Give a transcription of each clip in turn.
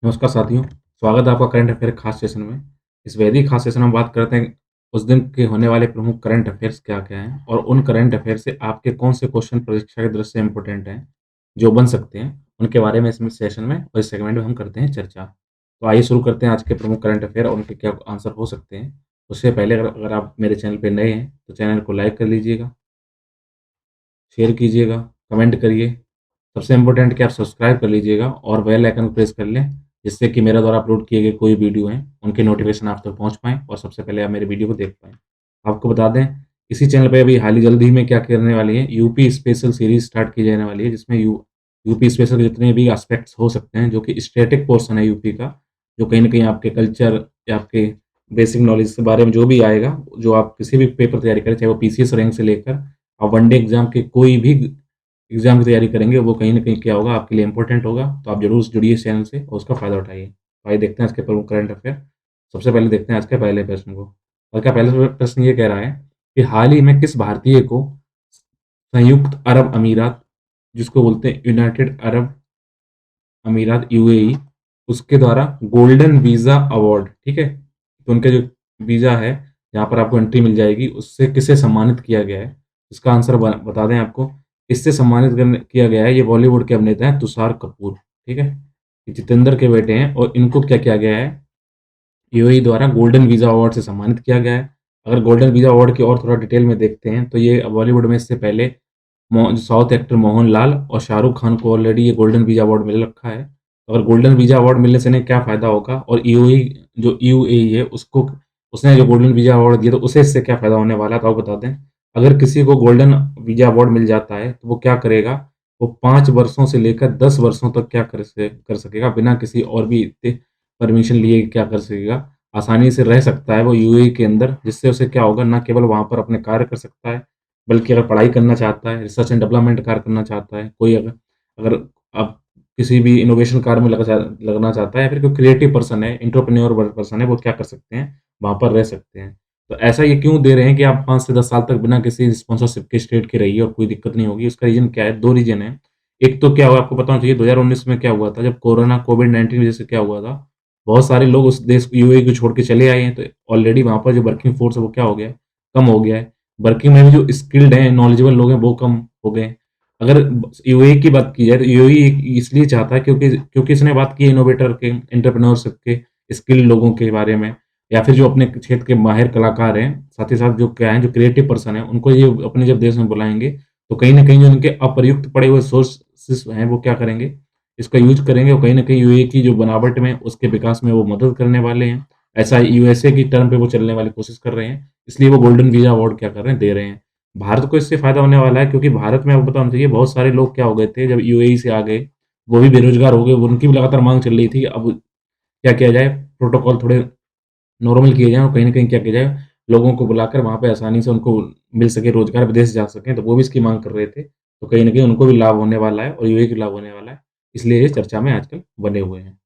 नमस्कार साथियों, स्वागत है आपका करंट अफेयर खास सेशन में। इस वैदिक खास सेशन में हम बात करते हैं उस दिन के होने वाले प्रमुख करंट अफेयर्स क्या-क्या हैं और उन करंट अफेयर से आपके कौन से क्वेश्चन परीक्षा की दृष्टि से इम्पोर्टेंट हैं, जो बन सकते हैं, उनके बारे में इसमें सेशन में और इस सेगमेंट में हम करते हैं चर्चा। तो आइए शुरू करते हैं आज के प्रमुख करंट अफेयर और उनके क्या आंसर हो सकते हैं। उससे पहले अगर अगर आप मेरे चैनल पे नए हैं, तो चैनल को लाइक कर लीजिएगा, शेयर कीजिएगा, कमेंट करिए। सबसे इम्पोर्टेंट कि आप सब्सक्राइब कर लीजिएगा और बेल आइकन को प्रेस कर लें, जिससे कि मेरे द्वारा अपलोड किए गए कोई वीडियो हैं, उनके नोटिफ़िकेशन आप तक पहुँच पाएँ और सबसे पहले आप मेरे वीडियो को देख पाएँ। आपको बता दें, इसी चैनल पे अभी हाल ही जल्द ही में क्या करने वाली है, यूपी स्पेशल सीरीज़ स्टार्ट की जाने वाली है, जिसमें यूपी स्पेशल के जितने भी एस्पेक्ट्स हो सकते हैं, जो कि स्टैटिक पोर्शन है यूपी का, जो कहीं न कहीं आपके कल्चर या आपके बेसिक नॉलेज के बारे में जो भी आएगा, जो आप किसी भी पेपर तैयारी करें, चाहे वो पीसीएस रैंक से लेकर आप वनडे एग्ज़ाम के कोई भी एग्ज़ाम की तैयारी करेंगे, वो कहीं न कहीं क्या होगा, आपके लिए इम्पोर्टेंट होगा। तो आप ज़रूर जुड़िए इस चैनल से और उसका फ़ायदा उठाइए। तो आइए देखते हैं आज के प्रमुख करंट अफ़ेयर। सबसे पहले देखते हैं आज के पहले प्रश्न को। और क्या पहला प्रश्न ये कह रहा है कि हाल ही में किस भारतीय को संयुक्त अरब अमीरात, जिसको बोलते हैं यूनाइटेड अरब अमीरात यूएई, उसके द्वारा गोल्डन वीज़ा अवार्ड, ठीक है? तो उनका जो वीज़ा है, जहाँ पर आपको एंट्री मिल जाएगी, उससे किसे सम्मानित किया गया है? इसका आंसर बता दें आपको। इससे सम्मानित किया गया है, ये बॉलीवुड के अभिनेता हैं तुषार कपूर, ठीक है? ये जितेंद्र के बेटे हैं और इनको क्या किया गया है, यूएई द्वारा गोल्डन वीज़ा अवार्ड से सम्मानित किया गया है। अगर गोल्डन वीज़ा अवार्ड की और थोड़ा डिटेल में देखते हैं, तो ये बॉलीवुड में इससे पहले जो साउथ एक्टर मोहनलाल और शाहरुख खान को ऑलरेडी ये गोल्डन वीज़ा अवार्ड मिल रखा है। अगर गोल्डन वीज़ा अवार्ड मिलने से इन्हें क्या फ़ायदा होगा और यूएई है उसको उसने जो गोल्डन वीज़ा अवार्ड दिया तो उसे इससे क्या फ़ायदा होने वाला है, तो आपको बता दें। अगर किसी को गोल्डन वीज़ा अवार्ड मिल जाता है, तो वो क्या करेगा, वो 5 वर्षों से लेकर 10 वर्षों तक क्या कर सकेगा, बिना किसी और भी परमिशन लिए क्या कर सकेगा, आसानी से रह सकता है वो यूएई के अंदर, जिससे उसे क्या होगा, ना केवल वहाँ पर अपने कार्य कर सकता है, बल्कि अगर पढ़ाई करना चाहता है, रिसर्च एंड डेवलपमेंट कार्य करना चाहता है, कोई अगर अगर आप किसी भी इनोवेशन कार्य में लगना चाहता है या फिर कोई क्रिएटिव पर्सन है, एंटरप्रेन्योर पर्सन है, वो क्या कर सकते हैं, वहाँ पर रह सकते हैं। तो ऐसा ये क्यों दे रहे हैं कि आप 5 से 10 साल तक बिना किसी स्पॉन्सरशिप के स्टेट के रहिए और कोई दिक्कत नहीं होगी। उसका रीज़न क्या है? 2 रीज़न है। एक तो क्या हुआ आपको पता होना चाहिए, 2019 में क्या हुआ था, जब कोरोना कोविड-19 की वजह से क्या हुआ था, बहुत सारे लोग उस देश यूएई को छोड़ के चले आए हैं, तो ऑलरेडी वहाँ पर जो वर्किंग फ़ोर्स है वो क्या हो गया है, कम हो गया है। वर्किंग में भी जो स्किल्ड हैं, नॉलेजेबल लोग हैं, वो कम हो गए हैं। अगर यूएई की बात की जाए, तो यूएई इसलिए चाहता है क्योंकि इसने बात की है इनोवेटर के, एंटरप्रेन्योरशिप के, स्किल्ड लोगों के बारे में, या फिर जो अपने क्षेत्र के माहिर कलाकार हैं, साथ ही साथ जो क्या हैं, जो क्रिएटिव पर्सन हैं, उनको ये अपने जब देश में बुलाएँगे, तो कहीं न कहीं जो उनके अप्रयुक्त पड़े हुए सोर्सेस हैं, वो क्या करेंगे, इसका यूज़ करेंगे और कहीं न कहीं यूएई की जो बनावट में, उसके विकास में वो मदद करने वाले हैं। ऐसा यूएसए की टर्म पे वो चलने वाली कोशिश कर रहे हैं, इसलिए वो गोल्डन वीज़ा अवार्ड क्या कर रहे हैं, दे रहे हैं। भारत को इससे फ़ायदा होने वाला है, क्योंकि भारत में आपको पता होना चाहिए, बहुत सारे लोग क्या हो गए थे जब यूएई से आ गए, वो भी बेरोज़गार हो गए, उनकी भी लगातार माँग चल रही थी। अब क्या किया जाए, प्रोटोकॉल थोड़े नॉर्मल किए जाएँ और कहीं न कहीं क्या किया जाए, लोगों को बुलाकर वहाँ पे आसानी से उनको मिल सके रोज़गार, विदेश जा सकें, तो वो भी इसकी माँग कर रहे थे। तो कहीं न कहीं उनको भी लाभ होने वाला है और यूएई को लाभ होने वाला है, इसलिए ये चर्चा में आजकल बने हुए हैं।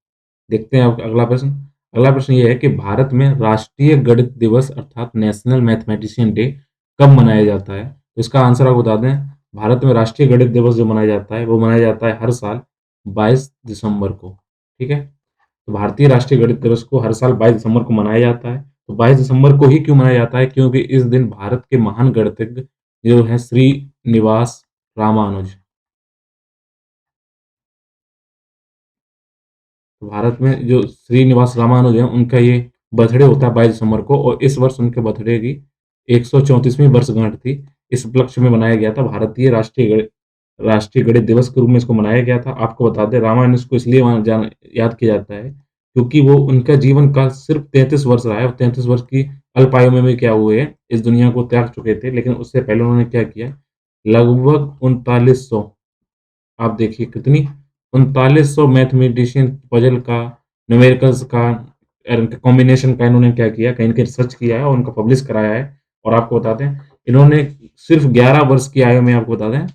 देखते हैं अब अगला प्रश्न। अगला प्रश्न ये है कि भारत में राष्ट्रीय गणित दिवस अर्थात नेशनल मैथमेटिशियन डे कब मनाया जाता है? तो इसका आंसर आपको बता दें, भारत में राष्ट्रीय गणित दिवस जो मनाया जाता है, वो मनाया जाता है हर साल 22 दिसंबर को, ठीक है? तो भारतीय राष्ट्रीय गणित दिवस को हर साल 22 दिसंबर को मनाया जाता है। तो 22 दिसंबर को ही क्यों मनाया जाता है? क्योंकि इस दिन भारत के महान गणितज्ञ जो हैं श्रीनिवास रामानुज, तो भारत में जो श्रीनिवास रामानुज हैं, उनका ये बर्थडे होता है 22 दिसंबर को और इस वर्ष उनके बर्थडे की 134वीं वर्षगांठ थी। इस उपलक्ष्य में मनाया गया था, भारतीय राष्ट्रीय गणित दिवस के रूप में इसको मनाया गया था। आपको बता दें, रामानुज को इसलिए याद किया जाता है, क्योंकि वो उनका जीवन काल सिर्फ़ 33 वर्ष रहा है और 33 वर्ष की अल्प आयु में भी क्या हुए हैं, इस दुनिया को त्याग चुके थे। लेकिन उससे पहले उन्होंने क्या किया, लगभग 3900, आप देखिए कितनी, 3900 मैथमेटिशियन पज़ल का, न्यूमेरिकल्स का कॉम्बिनेशन का इन्होंने क्या किया, कहीं न कहीं रिसर्च किया है और उनको पब्लिश कराया है। और आपको बता दें, इन्होंने सिर्फ़ 11 वर्ष की आयु में, आपको बता दें,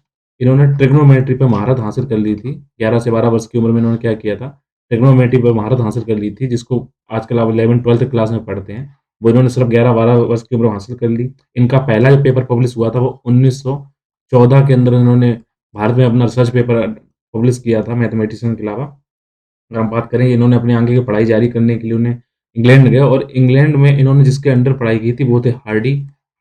इन्होंने ट्रिग्नोमेट्री पे महारत हासिल कर ली थी। 11 से 12 वर्ष की उम्र में इन्होंने क्या किया था, ट्रिग्नोमेट्री पे महारत हासिल कर ली थी, जिसको आजकल आप 11th-12th क्लास में पढ़ते हैं। वो इन्होंने सिर्फ़ 11-12 वर्ष की उम्र में हासिल कर ली। इनका पहला जो पेपर पब्लिश हुआ था, वो 1914 के अंदर इन्होंने भारत में अपना रिसर्च पेपर पब्लिश किया था मैथमेटिशियन के अलावा। अगर हम बात करें, इन्होंने अपनी आगे की पढ़ाई जारी करने के लिए उन्हें इंग्लैंड गए और इंग्लैंड में इन्होंने जिसके अंडर पढ़ाई की थी वो थे हार्डी।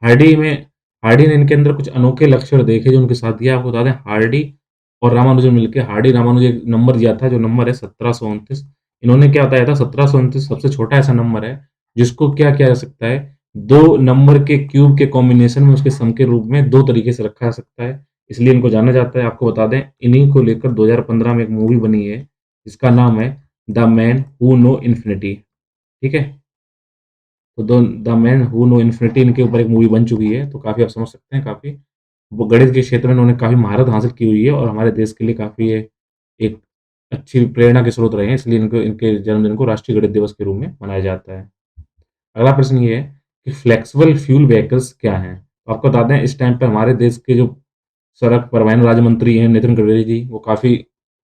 हार्डी में हार्डी ने इनके अंदर कुछ अनोखे लक्षण देखे जो उनके साथ दिया। आपको बता दें, हार्डी और रामानुजन मिलके हार्डी रामानुजन एक नंबर दिया था जो नंबर है 1729। इन्होंने क्या बताया था, 1729 सबसे छोटा ऐसा नंबर है जिसको क्या किया जा सकता है, 2 नंबर के क्यूब के कॉम्बिनेशन में उसके सम के रूप में 2 तरीके से रखा जा सकता है। इसलिए इनको जाना जाता है। आपको बता दें, इन्हीं को लेकर 2015 में एक मूवी बनी है जिसका नाम है the man who no infinity. ठीक है? तो the man who no infinity इनके ऊपर एक मूवी बन चुकी है, तो काफ़ी आप समझ सकते हैं, काफ़ी वो गणित के क्षेत्र में इन्होंने काफ़ी महारत हासिल की हुई है और हमारे देश के लिए काफ़ी ये एक अच्छी प्रेरणा के स्रोत रहे हैं, इसलिए इनको इनके जन्मदिन को राष्ट्रीय गणित दिवस के रूप में मनाया जाता है। अगला प्रश्न ये है कि फ्लेक्सिबल फ्यूल व्हीकल्स क्या हैं? तो आपको बता दें, इस टाइम पे हमारे देश के जो सड़क परिवहन राज्य मंत्री हैं नितिन गडकरी जी, वो काफ़ी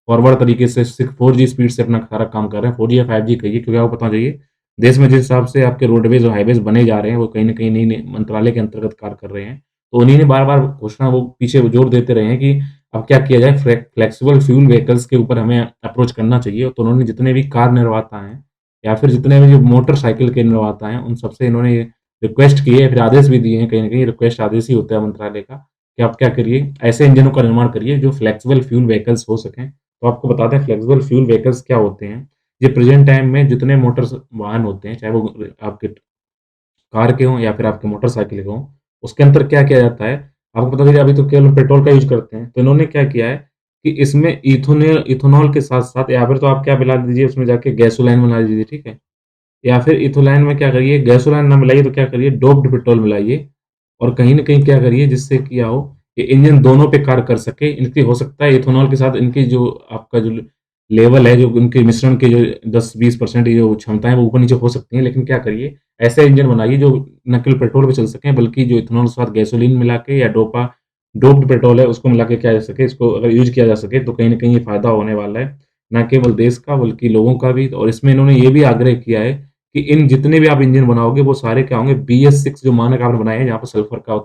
फॉरवर्ड तरीके से 4G स्पीड से अपना सारा काम कर रहे हैं। 4G या 5G कहिए, क्योंकि आपको पता चाहिए देश में जिस हिसाब से आपके रोडवेज़ और हाईवेज़ बने जा रहे हैं, वो कहीं न कहीं नई-नई मंत्रालय के अंतर्गत कार्य कर रहे हैं। तो उन्हीं ने बार-बार घोषणा वो पीछे वो जोर देते रहे हैं कि अब क्या किया जाए, फ्लेक्सिबल फ्यूल व्हीकल्स के ऊपर हमें अप्रोच करना चाहिए। तो उन्होंने जितने भी कार निर्माता हैं या फिर जितने भी जो मोटरसाइकिल के निर्माता हैं, उन सबसे इन्होंने रिक्वेस्ट की है, फिर आदेश भी दिए हैं, कहीं न कहीं रिक्वेस्ट आदेश ही होता है मंत्रालय का, कि आप क्या करिए, ऐसे इंजनों का निर्माण करिए जो फ्लेक्सिबल फ्यूल व्हीकल्स हो सकें। तो आपको बताते हैं फ्लेक्सिबल फ्यूल व्हीकल्स क्या होते हैं। ये प्रेज़ेंट टाइम में जितने वाहन होते हैं, चाहे वो आपके कार के हों या फिर आपके मोटरसाइकिल के हों, उसके अंदर क्या किया जाता है, आपको पता चलिए अभी तो केवल पेट्रोल का यूज़ करते हैं। तो इन्होंने क्या किया है कि इसमें इथेनॉल के साथ-साथ या फिर तो आप क्या मिला दीजिए उसमें जाके गैसोलीन मिला दीजिए, ठीक है? या फिर इथोलाइन में क्या करिए, गैसोलीन ना मिलाइए तो क्या करिए, डोप्ड पेट्रोल मिलाइए और कहीं न कहीं क्या करिए जिससे क्या हो, ये इंजन दोनों पे कार्य कर सके। इनकी हो सकता है इथेनॉल के साथ इनकी जो आपका जो लेवल है, जो उनके मिश्रण के जो 10-20% ये जो क्षमता है वो ऊपर-नीचे हो सकती है, लेकिन क्या करिए, ऐसे इंजन बनाइए जो ना केवल पेट्रोल पे चल सकें, बल्कि जो इथेनॉल के साथ गैसोलीन मिला के या डोप्ड पेट्रोल है उसको मिला के क्या जा सके, इसको अगर यूज़ किया जा सके तो कहीं न कहीं ये फ़ायदा होने वाला है, ना केवल देश का बल्कि लोगों का भी। और इसमें इन्होंने ये भी आग्रह किया है कि इन जितने भी आप इंजन बनाओगे वो सारे क्या होंगे, BS6 जो मानक आपने बनाए हैं, जहाँ पे सल्फर का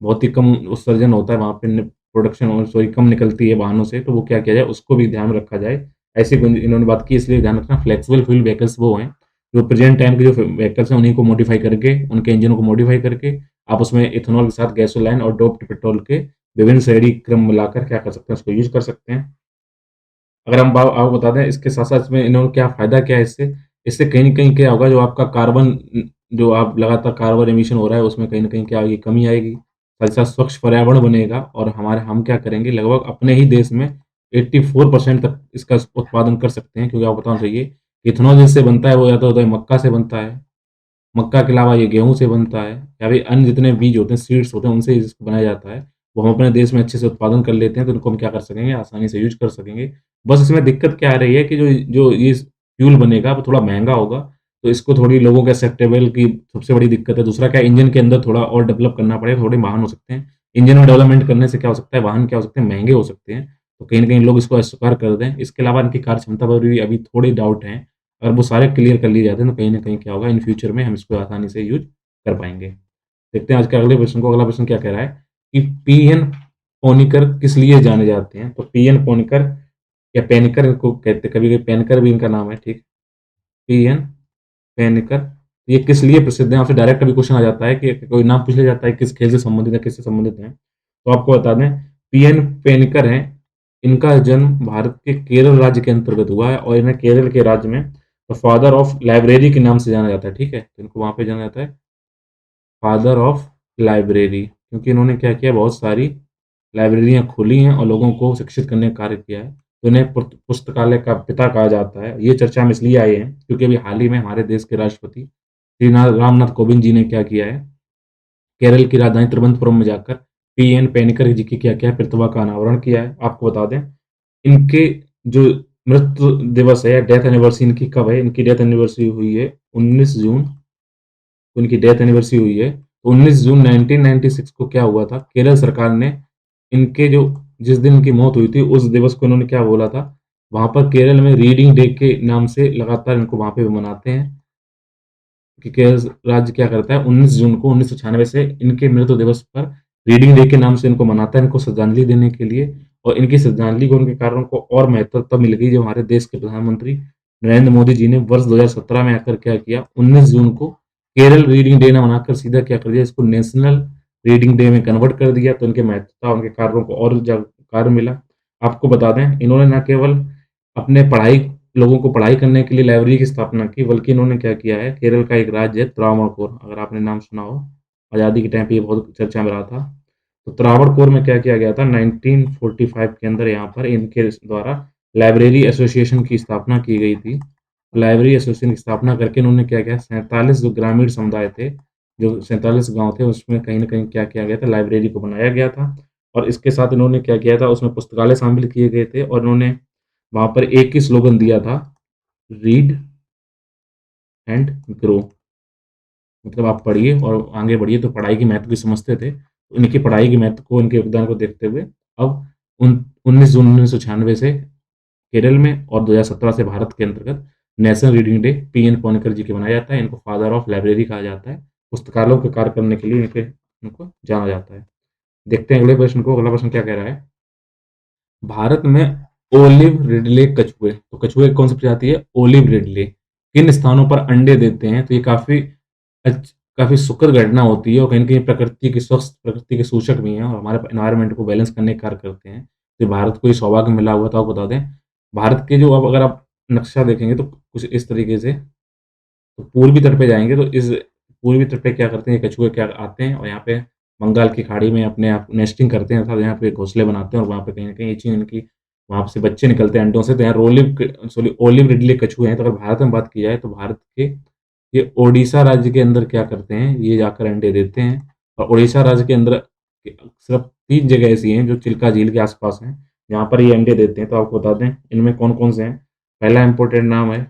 बहुत ही कम उत्सर्जन होता है, वहाँ पे प्रोडक्शन और सॉरी कम निकलती है वाहनों से, तो वो क्या किया जाए, उसको भी ध्यान में रखा जाए। ऐसी इन्होंने बात की, इसलिए ध्यान रखना फ्लेक्सिबल फ्यूल व्हीकल्स वो हैं, जो प्रेज़ेंट टाइम के जो व्हीकल्स हैं उन्हीं को मॉडिफ़ाई करके, उनके इंजनों को मॉडिफ़ाई करके, आप उसमें इथेनॉल के साथ गैसोलीन और डोप्ड पेट्रोल के विभिन्न श्रेणी क्रम मिलाकर क्या कर सकते हैं, उसको यूज़ कर सकते हैं। अगर हम आपको बता दें इसके साथ-साथ इसमें इन्होंने क्या फ़ायदा क्या है इससे? इससे कहीं न कहीं क्या होगा, जो आपका जो आप लगातार कार्बन एमिशन हो रहा है उसमें कहीं न कहीं क्या होगी, कमी आएगी। साथ-साथ स्वच्छ पर्यावरण बनेगा और हम क्या करेंगे, लगभग अपने ही देश में 84% तक इसका उत्पादन कर सकते हैं, क्योंकि आपको बताना चाहिए इथेनॉल जिससे बनता है वो या तो होता है मक्का से बनता है, मक्का के अलावा ये गेहूँ से बनता है या फिर अन्य जितने बीज होते हैं, सीड्स होते हैं, उनसे इसको बनाया जाता है। वो हम अपने देश में अच्छे से उत्पादन कर लेते हैं, तो इनको हम क्या कर सकेंगे, आसानी से यूज़ कर सकेंगे। बस इसमें दिक्कत क्या आ रही है कि जो जो ये फ्यूल बनेगा वो थोड़ा महँगा होगा, तो इसको थोड़ी लोगों के एक्सेप्टेबल की सबसे बड़ी दिक्कत है। दूसरा क्या है, इंजन के अंदर थोड़ा और डेवलप करना पड़ेगा, थोड़े वाहन हो सकते हैं। इंजन में डेवलपमेंट करने से क्या हो सकता है, वाहन क्या हो सकते हैं, महँगे हो सकते हैं। तो कहीं न कहीं लोग इसको अस्वीकार कर दें। इसके अलावा इनकी कार्य क्षमता पर भी अभी थोड़े डाउट हैं। अगर वो सारे क्लियर कर लिए जाते हैं, तो कहीं न कहीं क्या होगा, इन फ्यूचर में हम इसको आसानी से यूज़ कर पाएँगे। देखते हैं आज के अगले प्रश्न को। अगला प्रश्न क्या कह रहा है कि पीएन पनिकर किस लिए जाने जाते हैं? तो पीएन पनिकर या पेनिकर इनको कहते हैं, कभी-कभी पेनकर भी इनका नाम है, ठीक? पीएन पेनिकर, ये किस लिए प्रसिद्ध हैं? आपसे डायरेक्ट कभी क्वेश्चन आ जाता है कि कोई नाम पूछ लिया जाता है, किस खेल से संबंधित है, किससे संबंधित हैं? तो आपको बता दें, पीएन पेनिकर हैं, इनका जन्म भारत के केरल राज्य के अंतर्गत हुआ है और इन्हें केरल के राज्य में द फादर ऑफ लाइब्रेरी के नाम से जाना जाता है, ठीक है? तो इनको वहाँ पे जाना जाता है फादर ऑफ लाइब्रेरी, क्योंकि इन्होंने क्या किया, बहुत सारी लाइब्रेरियाँ खोली हैं और लोगों को शिक्षित करने का कार्य किया है। तो इन्हें पुस्तकालय का पिता कहा जाता है। ये चर्चा में इसलिए आए हैं क्योंकि अभी हाल ही में हमारे देश के राष्ट्रपति श्री रामनाथ कोविंद जी ने क्या किया है, केरल की राजधानी तिरुवनंतपुरम में जाकर पीएन पेनिकर जी की क्या किया है, प्रतिमा का अनावरण किया है। आपको बता दें, इनके जो मृत्यु दिवस है या डेथ एनिवर्सरी इनकी कब है? इनकी डेथ एनिवर्सरी हुई है 19 जून को, इनकी डेथ एनिवर्सरी हुई है। तो 19 जून 1996 को क्या हुआ था, केरल सरकार ने इनके जो जिस दिन इनकी मौत हुई थी, उस दिवस को इन्होंने क्या बोला था, वहाँ पर केरल में रीडिंग डे के नाम से लगातार इनको वहाँ पे मनाते हैं। कि केरल राज्य क्या करता है, 19 जून को 1996 से इनके मृत्यु दिवस पर रीडिंग डे के नाम से इनको मनाता है, इनको श्रद्धांजलि देने के लिए। और इनकी श्रद्धांजलि को, उनके कारणों को और महत्व तब मिल गई जब हमारे देश के प्रधानमंत्री नरेंद्र मोदी जी ने वर्ष 2017 में आकर क्या किया, 19 जून को केरल रीडिंग डे ना मनाकर सीधा क्या कर दिया, इसको नेशनल रीडिंग डे में कन्वर्ट कर दिया। तो इनके महत्वता, उनके कार्यों को और कार्य मिला। आपको बता दें, इन्होंने न केवल अपने लोगों को पढ़ाई करने के लिए लाइब्रेरी की स्थापना की, बल्कि इन्होंने क्या किया है, केरल का एक राज्य है त्रावणकोर, अगर आपने नाम सुना हो, आज़ादी के टाइम पे ये बहुत चर्चा में रहा था। तो त्रावणकोर में क्या किया गया था, 1945 के अंदर यहाँ पर इनके द्वारा लाइब्रेरी एसोसिएशन की स्थापना की गई थी। लाइब्रेरी एसोसिएशन की स्थापना करके इन्होंने क्या किया, 47 जो ग्रामीण समुदाय थे, जो 47 गाँव थे, उसमें कहीं न कहीं क्या किया गया था, लाइब्रेरी को बनाया गया था। और इसके साथ इन्होंने क्या किया था, उसमें पुस्तकालय शामिल किए गए थे और इन्होंने वहाँ पर एक ही स्लोगन दिया था, रीड एंड ग्रो। मतलब आप पढ़िए और आगे बढ़िए। तो पढ़ाई के महत्व को समझते थे। तो इनकी पढ़ाई के महत्व को, इनके योगदान को देखते हुए अब 19 जून 1996 से केरल में और 2017 से भारत के अंतर्गत नेशनल रीडिंग डे पीएन पौनेकर जी के मनाया जाता है। इनको फादर ऑफ लाइब्रेरी कहा जाता है। पुस्तकालयों के कार्य करने के लिए इनको जाना जाता है। देखते हैं अगले प्रश्न को। अगला प्रश्न क्या कह रहा है, भारत में ओलिव रिडले कछुए, तो कछुए की कौन सी प्रजाति है, ओलिव रिडले, किन स्थानों पर अंडे देते हैं। तो ये काफी सुखद घटना होती है और कहीं न कहीं प्रकृति की स्वस्थ प्रकृति के सूचक भी हैं और हमारे एनवायरनमेंट को बैलेंस करने का कार्य करते हैं। तो भारत को ये सौभाग्य मिला हुआ था। आपको बता दें, भारत के जो, अब अगर आप नक्शा देखेंगे तो कुछ इस तरीके से, तो पूर्वी तट पे जाएँगे तो इस पूर्वी तट पे क्या करते हैं, ये कछुए क्या आते हैं और यहाँ पे बंगाल की खाड़ी में अपने आप नेस्टिंग करते हैं, अर्थात यहाँ पे घोंसले बनाते हैं और वहाँ पे कहीं न कहीं ये चीज़ इनकी, वहाँ से बच्चे निकलते हैं अंडों से। तो यहाँ ओलिव रिडले कछुए हैं। तो अगर भारत में बात की जाए तो भारत के ये ओडिशा राज्य के अंदर क्या करते हैं, ये जाकर अंडे देते हैं। और ओडिशा राज्य के अंदर सिर्फ 3 जगह ऐसी हैं जो चिल्का झील के आस-पास हैं, जहाँ पर ये अंडे देते हैं। तो आपको बता दें इनमें कौन-कौन से हैं। पहला इम्पोर्टेंट नाम है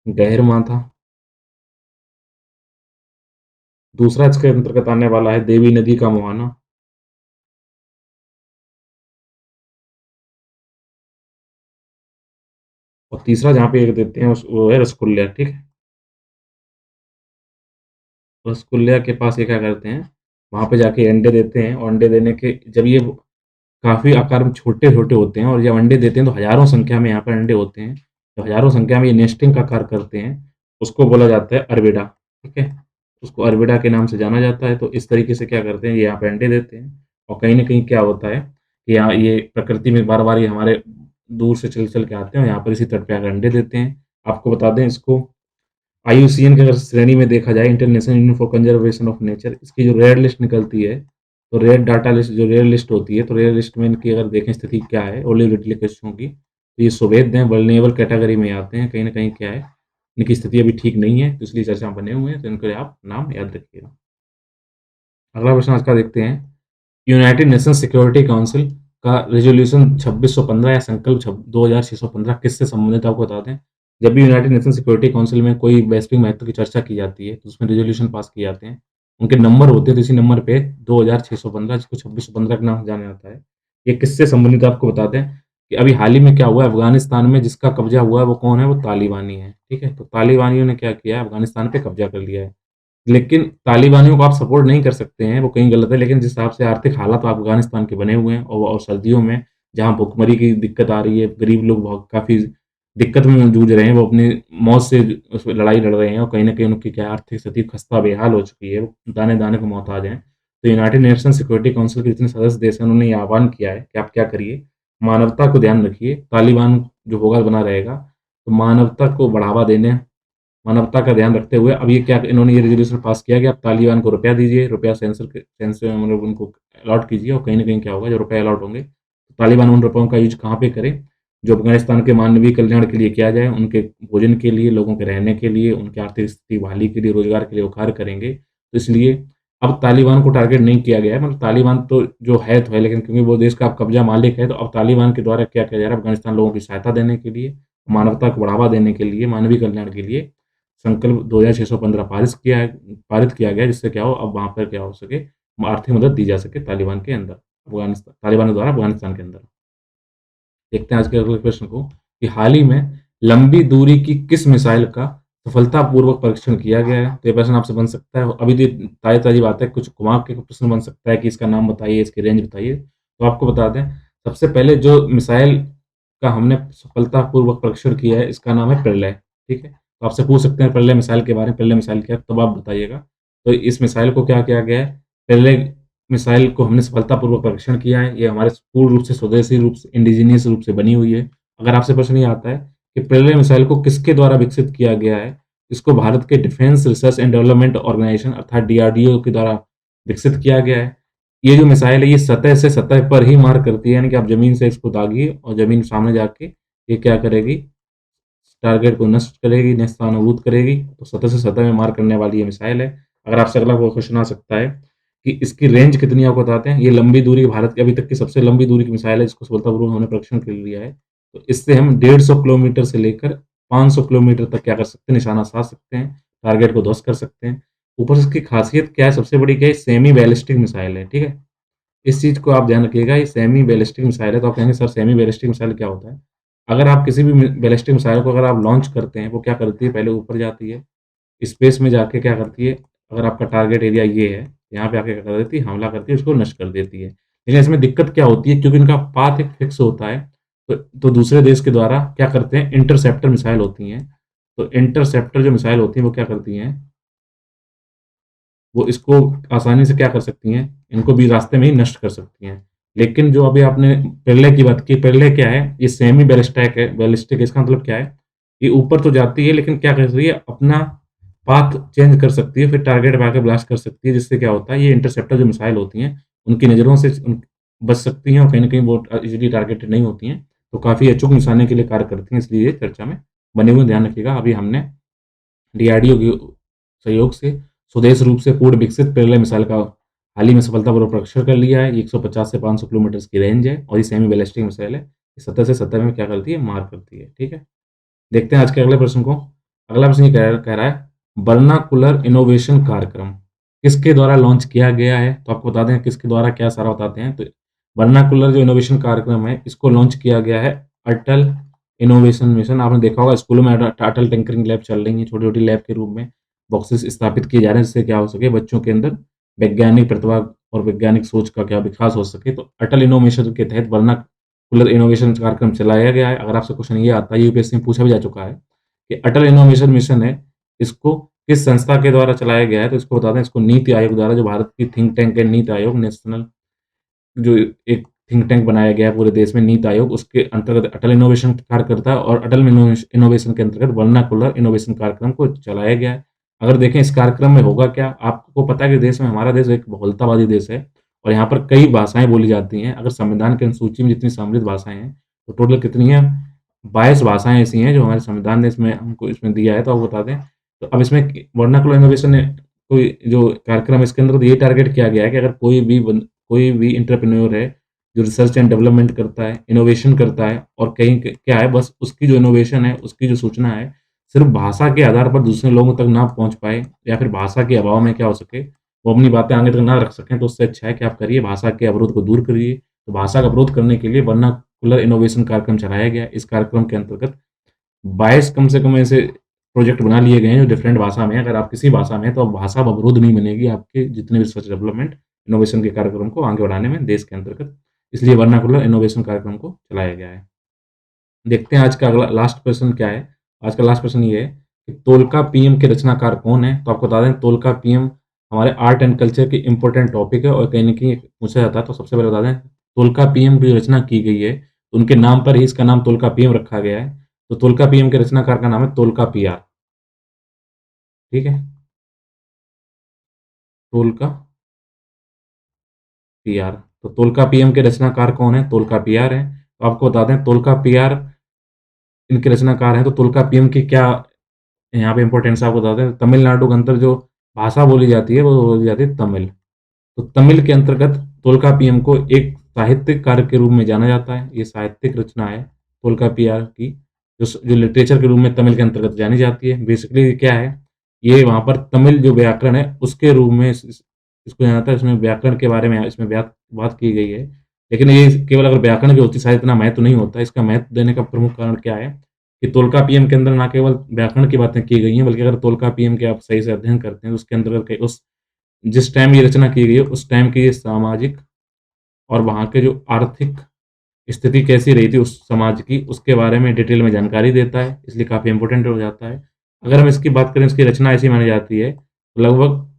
गहरमाथा, दूसरा इसके अंतर्गत आने वाला है देवी नदी का मुहाना, और तीसरा जहाँ पे एक देते हैं वो है रसकुल्ला, ठीक है? रसकुल्ला के पास ये क्या करते हैं, वहाँ पे जाके अंडे देते हैं और अंडे देने के जब ये काफ़ी आकार में छोटे-छोटे होते हैं और जब अंडे देते हैं तो हज़ारों संख्या में यहाँ पर अंडे होते हैं। तो हज़ारों संख्या में ये नेस्टिंग का कार्य करते हैं। उसको बोला जाता है अरबिडा, ठीक है? उसको अरबिडा के नाम से जाना जाता है। तो इस तरीके से क्या करते हैं, ये यहाँ पे अंडे देते हैं और कहीं न कहीं क्या होता है कि यहाँ ये प्रकृति में बार-बार ये हमारे दूर से चल-चल के आते हैं और यहाँ पर इसी तट पे आकर अंडे देते हैं। आपको बता दें, इसको आईयूसीएन की अगर श्रेणी में देखा जाए, international union for conservation of nature, इसकी जो रेड लिस्ट निकलती है, तो रेड डाटा लिस्ट जो रेड लिस्ट होती है, तो रेड लिस्ट में इनकी अगर देखें स्थिति क्या है ओलिव रिडले कछुओं की, तो ये सुभेद्य हैं, वल्नरेबल कैटेगरी में आते हैं। कहीं न कहीं क्या है, इनकी स्थिति अभी ठीक नहीं है, तो इसलिए चर्चा में बने हुए हैं। तो इनके आप नाम याद रखिएगा। अगला प्रश्न आज का देखते हैं। यूनाइटेड नेशंस सिक्योरिटी काउंसिल का रिज़ोल्यूशन 2615 या संकल्प 2615 किससे संबंधित है, आपको बता दें। जब भी यूनाइटेड नेशन सिक्योरिटी काउंसिल में कोई वैश्विक महत्व की चर्चा की जाती है, तो उसमें रिज़ोल्यूशन पास किए जाते हैं। उनके नंबर होते हैं, तो इसी नंबर पे 2615, जिसको 2615 के नाम से जाना जाता है। ये किससे संबंधित है, आपको बता दें कि अभी हाल ही में क्या हुआ है, अफ़गानिस्तान में जिसका कब्ज़ा हुआ है वो कौन है, वो तालिबानी है, ठीक है? तो तालिबानियों ने क्या किया है, अफ़गानिस्तान पे कब्ज़ा कर लिया है। लेकिन तालिबानियों को आप सपोर्ट नहीं कर सकते हैं, वो कहीं गलत है, लेकिन जिस हिसाब से आर्थिक हालात अफ़गानिस्तान के बने हुए हैं और सर्दियों में जहाँ भुखमरी की दिक्कत आ रही है, गरीब लोग बहुत काफ़ी दिक्कत में जूझ रहे हैं, वो अपनी मौत से उसमें लड़ाई लड़ रहे हैं और कहीं न कहीं उनकी क्या आर्थिक स्थिति खस्ता-बेहाल हो चुकी है, वो दाने-दाने को मोहताज हैं। तो यूनाइटेड नेशन सिक्योरिटी काउंसिल के जितने सदस्य देश हैं, उन्होंने ये आह्वान किया है कि आप क्या करिए, मानवता को ध्यान रखिए, तालिबान जो होगा बना रहेगा, तो मानवता को बढ़ावा देने, मानवता का ध्यान रखते हुए अब ये क्या इन्होंने ये रेज़ोल्यूशन पास किया कि आप तालिबान को रुपया दीजिए, रुपया सेंसर मतलब उनको अलॉट कीजिए और कहीं न कहीं क्या होगा, जो रुपए अलॉट होंगे, तो तालिबान उन रुपयों का यूज़ कहाँ पे करे, जो अफ़गानिस्तान के मानवीय कल्याण के लिए किया जाए, उनके भोजन के लिए, लोगों के रहने के लिए, उनकी आर्थिक स्थिति बहाली के लिए, रोज़गार के लिए वो कार्य करेंगे। तो इसलिए अब तालिबान को टारगेट नहीं किया गया है, मतलब तालिबान तो जो है तो है, लेकिन क्योंकि वो देश का अब कब्ज़ा मालिक है, तो अब तालिबान के द्वारा क्या किया जा रहा है, अफ़गानिस्तान लोगों की सहायता देने के लिए, मानवता को बढ़ावा देने के लिए, मानवीय कल्याण के लिए संकल्प 2615 पारित किया गया, जिससे क्या हो, अब वहाँ पर क्या हो सके, आर्थिक मदद दी जा सके तालिबान के अंदर, तालिबान द्वारा अफ़गानिस्तान के अंदर। देखते हैं आज के अगले प्रश्न को कि हाल ही में लंबी दूरी की किस मिसाइल का सफलतापूर्वक परीक्षण किया गया है? तो ये प्रश्न आपसे बन सकता है। अभी तो ताज़ी-ताज़ी बात है, कुछ घुमा के प्रश्न बन सकता है कि इसका नाम बताइए, इसकी रेंज बताइए। तो आपको बता दें, सबसे पहले जो मिसाइल का हमने सफलतापूर्वक परीक्षण किया है, इसका नाम है प्रलय। ठीक है? तो आपसे पूछ सकते हैं पेल्ले मिसाइल के बारे में, पेल्ले मिसाइल क्या है? तब आप बताइएगा। तो इस मिसाइल को क्या किया गया है, पेल्ले मिसाइल को हमने सफलतापूर्वक परीक्षण किया है। ये हमारे पूर्ण रूप से स्वदेशी रूप से इंडिजीनियस रूप से बनी हुई है। अगर आपसे प्रश्न ये आता है कि पेल्ले मिसाइल को किसके द्वारा विकसित किया गया है? इसको भारत के defence research and development organisation अर्थात डीआरडीओ के द्वारा विकसित किया गया है। ये जो मिसाइल है ये सतह से सतह पर ही मार करती है, यानी कि आप ज़मीन से इसको दागिए और ज़मीन सामने जाके ये क्या करेगी, टारगेट को नष्ट करेगी, नेस्तनाबूद करेगी। तो सतह से सतह में मार करने वाली ये मिसाइल है। अगर आपसे अगला वो क्वेश्चन आ सकता है कि इसकी रेंज कितनी है, आपको बताते हैं। ये लंबी दूरी भारत की अभी तक की सबसे लंबी दूरी की मिसाइल है, जिसको सफलतापूर्वक हमने परीक्षण कर लिया है। तो इससे हम 150 किलोमीटर से लेकर 500 किलोमीटर तक क्या कर सकते हैं, निशाना साध सकते हैं, टारगेट को ध्वस्त कर सकते हैं। ऊपर से इसकी खासियत क्या है, सबसे बड़ी क्या है, सेमी बैलिस्टिक मिसाइल है, ठीक है? इस चीज़ को आप ध्यान रखिएगा, ये सेमी बैलिस्टिक मिसाइल है। तो आप कहेंगे सर सेमी बैलिस्टिक मिसाइल क्या होता है? अगर आप किसी भी बैलिस्टिक मिसाइल को अगर आप लॉन्च करते हैं, वो क्या करती है, पहले ऊपर जाती है, स्पेस में जाके क्या करती है, अगर आपका टारगेट एरिया ये है, यहाँ पे आके क्या कर देती है, हमला करती है, उसको नष्ट कर देती है। लेकिन इसमें दिक्कत क्या होती है, क्योंकि इनका पाथ एक फिक्स होता है, तो दूसरे देश के द्वारा क्या करते हैं, इंटरसेप्टर मिसाइल होती हैं। तो इंटरसेप्टर जो मिसाइल होती हैं, वो क्या करती हैं, वो इसको आसानी से क्या कर सकती हैं, इनको भी रास्ते में ही नष्ट कर सकती हैं। लेकिन जो अभी आपने पेल्ले की बात की, पेल्ले क्या है? ये सेमी बैलिस्टिक है, बैलिस्टिक इसका मतलब क्या है? ये ऊपर तो जाती है, लेकिन क्या कर सकती है, अपना पाथ चेंज कर सकती है, फिर टारगेट पे आके ब्लास्ट कर सकती है, जिससे क्या होता है, ये इंटरसेप्टर जो मिसाइल होती हैं, उनकी नज़रों से बच सकती हैं और कहीं न कहीं वो ईज़िली टारगेटेड नहीं होती हैं। तो काफ़ी अचूक निशाने के लिए कार्य करती हैं, इसलिए ये चर्चा में बने हुए हैं, ध्यान रखिएगा। अभी हमने डीआरडीओ के सहयोग से स्वदेश रूप से पूर्ण विकसित पेल्ले मिसाइल का हाल ही में सफलतापूर्वक परीक्षण कर लिया है। ये 150 से 500 किलोमीटर की रेंज है और ये सेमी बैलिस्टिक मिसाइल है। ये सतह से सतह में क्या करती है, मार करती है, ठीक है? देखते हैं आज के अगले प्रश्न को। अगला प्रश्न ये कह रहा है, वर्नाकुलर इनोवेशन कार्यक्रम किसके द्वारा लॉन्च किया गया है? तो आपको बता दें किसके द्वारा, क्या सारा बताते हैं। तो वर्नाकुलर जो इनोवेशन कार्यक्रम है, इसको लॉन्च किया गया है अटल इनोवेशन मिशन। आपने देखा होगा स्कूलों में अटल टिंकरिंग लैब चल रही है, छोटी-छोटी लैब के रूप में बॉक्सेस स्थापित किए जा रहे हैं, जिससे क्या हो सके, बच्चों के अंदर वैज्ञानिक प्रतिभा और वैज्ञानिक सोच का क्या विकास हो सके। तो अटल इनोवेशन के तहत वर्नाकुलर इनोवेशन कार्यक्रम चलाया गया है। अगर आपसे क्वेश्चन ये आता है, यूपीएससी में पूछा भी जा चुका है कि अटल इनोवेशन मिशन है, इसको किस संस्था के द्वारा चलाया गया है? तो इसको बता दें, इसको नीति आयोग द्वारा, जो भारत की थिंक टैंक है नीति आयोग, नेशनल जो एक थिंक टैंक बनाया गया है पूरे देश में, नीति आयोग, उसके अंतर्गत अटल इनोवेशन कार्य करता है और अटल इनोवेशन के अंतर्गत वर्नाकुलर इनोवेशन कार्यक्रम को चलाया गया है। अगर देखें इस कार्यक्रम में होगा क्या, आपको पता है कि देश में, हमारा देश एक बहुलतावादी देश है और यहाँ पर कई भाषाएँ बोली जाती हैं। अगर संविधान की अनुसूची में जितनी समृद्ध भाषाएँ हैं, तो टोटल कितनी है? 22 भाषाएँ ऐसी हैं जो हमारे संविधान ने इसमें हमको इसमें दिया है, तो आपको बता दें। तो अब इसमें वर्नाकुलर इनोवेशन ने कोई जो कार्यक्रम है, इसके अंदर ये टारगेट किया गया है कि अगर कोई भी एंटरप्रेन्योर है, जो रिसर्च एंड डेवलपमेंट करता है, इनोवेशन करता है और कहीं क क्या है, बस उसकी जो इनोवेशन है, उसकी जो सूचना है, सिर्फ़ भाषा के आधार पर दूसरे लोगों तक ना पहुँच पाए या फिर भाषा के अभाव में क्या हो सके, वो अपनी बातें आगे तक ना रख सकें, तो उससे अच्छा है कि आप करिए, भाषा के अवरोध को दूर करिए। तो भाषा का अवरोध करने के लिए वर्नाकुलर इनोवेशन कार्यक्रम चलाया गया है। इस कार्यक्रम के अंतर्गत 22 कम से कम ऐसे प्रोजेक्ट बना लिए गए हैं जो डिफरेंट भाषा में है। अगर आप किसी भाषा में हैं, तो अब भाषा अवरोध नहीं बनेगी आपके जितने भी रिसर्च डेवलपमेंट, इनोवेशन के कार्यक्रम को आगे बढ़ाने में देश के अंतर्गत। इसलिए वर्नाकुलर इनोवेशन कार्यक्रम को चलाया गया है। देखते हैं आज का अगला लास्ट प्रश्न क्या है। आज का लास्ट प्रश्न ये है कि तोलका पीएम के रचनाकार कौन है? तो आपको बता दें, तोलका पीएम हमारे आर्ट एंड कल्चर की इम्पोर्टेंट टॉपिक है और कहीं न कहीं पूछा जाता है। तो सबसे पहले बता दें, तोलका पीएम की रचना की गई है, तो उनके नाम पर ही इसका नाम तोलका पीएम रखा गया है। तो तोलका पीएम के रचनाकार का नाम है तोलका पीआर, ठीक है? तोलका पीआर। तो तोलका पीएम के रचनाकार कौन है? तोलका पीआर हैं। तो आपको बता दें, तोलका पीआर इनके रचनाकार हैं। तो तोलका पीएम की क्या यहाँ पे इम्पोर्टेंस आपको बताते हैं। तमिलनाडु के अंदर जो भाषा बोली जाती है, वो बोली जाती है तमिल। तो तमिल के अंतर्गत तोल्काप्पियम को एक साहित्यिक कार्य के रूप में जाना जाता है। ये साहित्यिक रचना है तोल्काप्पियर की, जो लिटरेचर के रूप में तमिल के अंतर्गत जानी जाती है। बेसिकली क्या है, ये वहाँ पर तमिल जो व्याकरण है, उसके रूप में इसको जाना जाता है। इसमें व्याकरण के बारे में इसमें बात की गई है। लेकिन ये केवल अगर व्याकरण की होती, शायद इतना महत्व नहीं होता। इसका महत्व देने का प्रमुख कारण क्या है कि तोल्काप्पियम के अंदर ना केवल व्याकरण की बातें की गई हैं, बल्कि अगर तोल्काप्पियम के आप सही से अध्ययन करते हैं, तो उसके अंतर्गत कई उस जिस टाइम ये रचना की गई है, उस टाइम की ये सामाजिक और वहाँ के जो आर्थिक स्थिति कैसी रही थी उस समाज की, उसके बारे में डिटेल में जानकारी देता है, इसलिए काफ़ी इम्पोर्टेंट हो जाता है। अगर हम इसकी बात करें, इसकी रचना ऐसी मानी जाती है, लगभग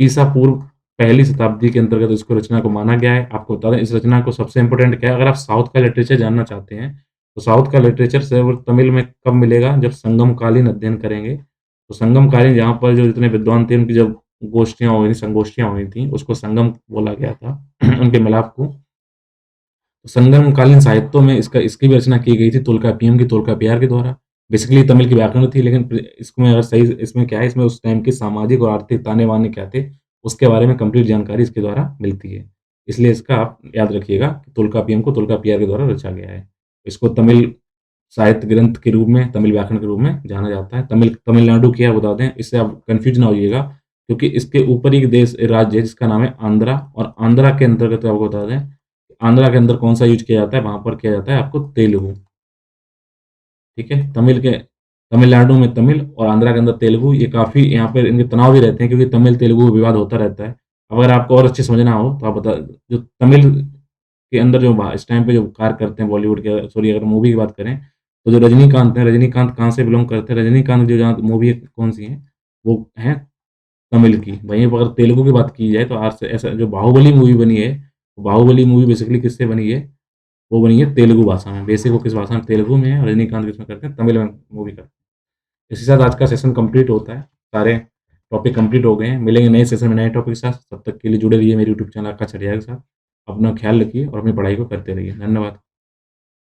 ईसा पूर्व पहली शताब्दी के अंतर्गत इसको रचना को माना गया है। आपको बता दें, इस रचना को सबसे इम्पोर्टेंट क्या है, अगर आप साउथ का लिटरेचर जानना चाहते हैं, तो साउथ का लिटरेचर सिर्फ़ तमिल में कब मिलेगा, जब संगमकालीन अध्ययन करेंगे। तो संगमकालीन जहाँ पर जो जितने विद्वान थे, उनकी जब गोष्ठियाँ हुई थी, संगोष्ठियाँ हुई थीं, उसको संगम बोला गया था, उनके मिलाप को। संगमकालीन साहित्यों में इसकी भी रचना की गई थी तोल्काप्पियम की तोल्काप्पियर के द्वारा। बेसिकली तमिल की व्याकरण थी, लेकिन इसमें अगर सही इसमें क्या है, इसमें उस टाइम के सामाजिक और आर्थिक ताने-बाने क्या थे, उसके बारे में कंप्लीट जानकारी इसके द्वारा मिलती है। इसलिए इसका आप याद रखिएगा कि तोल्काप्पियम को तोल्काप्पियर के द्वारा रचा गया है। इसको तमिल साहित्य ग्रंथ के रूप में, तमिल व्याकरण के रूप में जाना जाता है। तमिलनाडु क्या है बता दें, इससे आप कन्फ्यूज़ ना होइएगा, क्योंकि इसके ऊपर ही एक राज्य है जिसका नाम है आंध्रा, और आंध्रा के अंतर्गत आपको बता दें, आंध्रा के अंदर कौन-सा यूज़ किया जाता है, वहाँ पर किया जाता है आपको तेलुगु, ठीक है? तमिलनाडु में तमिल और आंध्रा के अंदर तेलुगु, ये काफ़ी यहाँ पे इनके तनाव भी रहते हैं, क्योंकि तमिल-तेलुगु विवाद होता रहता है। अगर आपको और अच्छे से समझना हो, तो आप बता जो तमिल के अंदर जो इस टाइम पे जो कार्य करते हैं बॉलीवुड के, सॉरी अगर मूवी की बात करें, तो जो रजनीकांत हैं, रजनीकांत कहाँ से बिलॉन्ग करते हैं? रजनीकांत जो जहाँ मूवी कौन-सी है, वो हैं तमिल की। वहीं पर अगर तेलुगु की बात की जाए, तो आज से ऐसा जो बाहुबली मूवी बनी है, बाहुबली मूवी बेसिकली किससे बनी है? वो बनी है तेलुगु भाषा में। बेसिक वो किस भाषा में? तेलुगु में है, और रजनीकांत किसमें करते हैं? तमिल में मूवी करते हैं। इसी के साथ आज का सेशन कंप्लीट होता है। सारे टॉपिक कंप्लीट हो गए हैं। मिलेंगे नए सेशन में नए टॉपिक के साथ। तब तक के लिए जुड़े रहिए मेरे यूट्यूब चैनल आकाश आर्या के साथ। अपना ख्याल रखिए और अपनी पढ़ाई को करते रहिए। धन्यवाद।